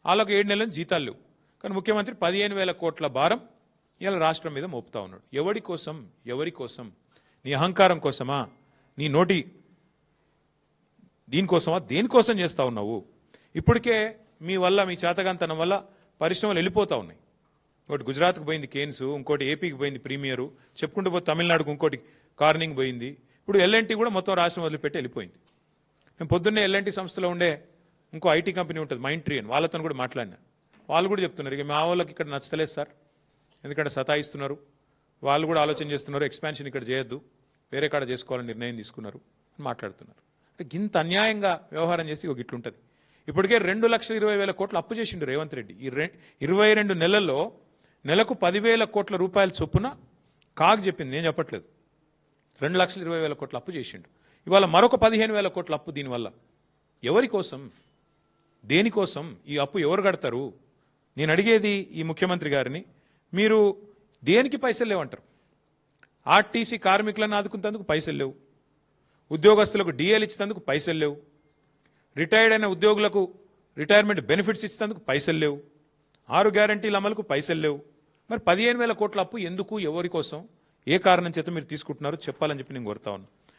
వాళ్ళకు 7 నెలల జీతాలు లేవు. కానీ ముఖ్యమంత్రి 15,000 కోట్ల భారం ఇలా రాష్ట్రం మీద మోపుతా ఉన్నాడు. ఎవరి కోసం? ఎవరి కోసం? నీ అహంకారం కోసమా? నీ నోటి దీనికోసమా? దేనికోసం చేస్తా ఉన్నావు? ఇప్పటికే మీ వల్ల, మీ చేతగాంతనం వల్ల పరిశ్రమలు వెళ్ళిపోతా ఉన్నాయి. ఒకటి గుజరాత్కు పోయింది కేన్స్, ఇంకోటి ఏపీకి పోయింది ప్రీమియరు, చెప్పుకుంటూ పోతే తమిళనాడుకు ఇంకోటి కార్నింగ్ పోయింది. ఇప్పుడు ఎల్ఎన్టీ కూడా మొత్తం రాష్ట్రం వదిలిపెట్టి వెళ్ళిపోయింది. నేను పొద్దున్నే ఎల్ఎన్టీ సంస్థలో ఉండే ఇంకో ఐటీ కంపెనీ ఉంటుంది మైండ్ ట్రీ అని, వాళ్ళతో కూడా మాట్లాడినా. వాళ్ళు కూడా చెప్తున్నారు, ఇక మా వాళ్ళకి ఇక్కడ నచ్చలేదు సార్, ఎందుకంటే సతాయిస్తున్నారు, వాళ్ళు కూడా ఆలోచన చేస్తున్నారు, ఎక్స్పాన్షన్ ఇక్కడ చేయొద్దు, వేరే కాడ చేసుకోవాలని నిర్ణయం తీసుకున్నారు అని మాట్లాడుతున్నారు. అంటే ఇంత అన్యాయంగా వ్యవహారం చేసి ఒక ఇట్లుంటుంది. ఇప్పటికే 2,20,000 కోట్లు అప్పు చేసిండు రేవంత్ రెడ్డి. ఈ 22 నెలల్లో నెలకు 10,000 కోట్ల రూపాయల చొప్పున కాగ్ చెప్పింది, నేను చెప్పట్లేదు. 2,20,000 కోట్ల అప్పు చేసిండు. ఇవాళ మరొక 15,000 కోట్ల అప్పు. దీనివల్ల ఎవరి కోసం? దేనికోసం? ఈ అప్పు ఎవరు కడతారు? నేను అడిగేది ఈ ముఖ్యమంత్రి గారిని, మీరు దేనికి పైసలు లేవంటారు? ఆర్టీసీ కార్మికులను ఆదుకునేందుకు పైసలు లేవు, ఉద్యోగస్తులకు డిఏలు ఇచ్చేందుకు పైసలు లేవు, రిటైర్డ్ అయిన ఉద్యోగులకు రిటైర్మెంట్ బెనిఫిట్స్ ఇచ్చేందుకు పైసలు లేవు, 6 గ్యారంటీల అమలుకు పైసలు లేవు. మరి 15,000 కోట్ల అప్పు ఎందుకు? ఎవరి కోసం? ఏ కారణం చేత మీరు తీసుకుంటున్నారో చెప్పాలని చెప్పి నేను కోరుతా ఉన్నా.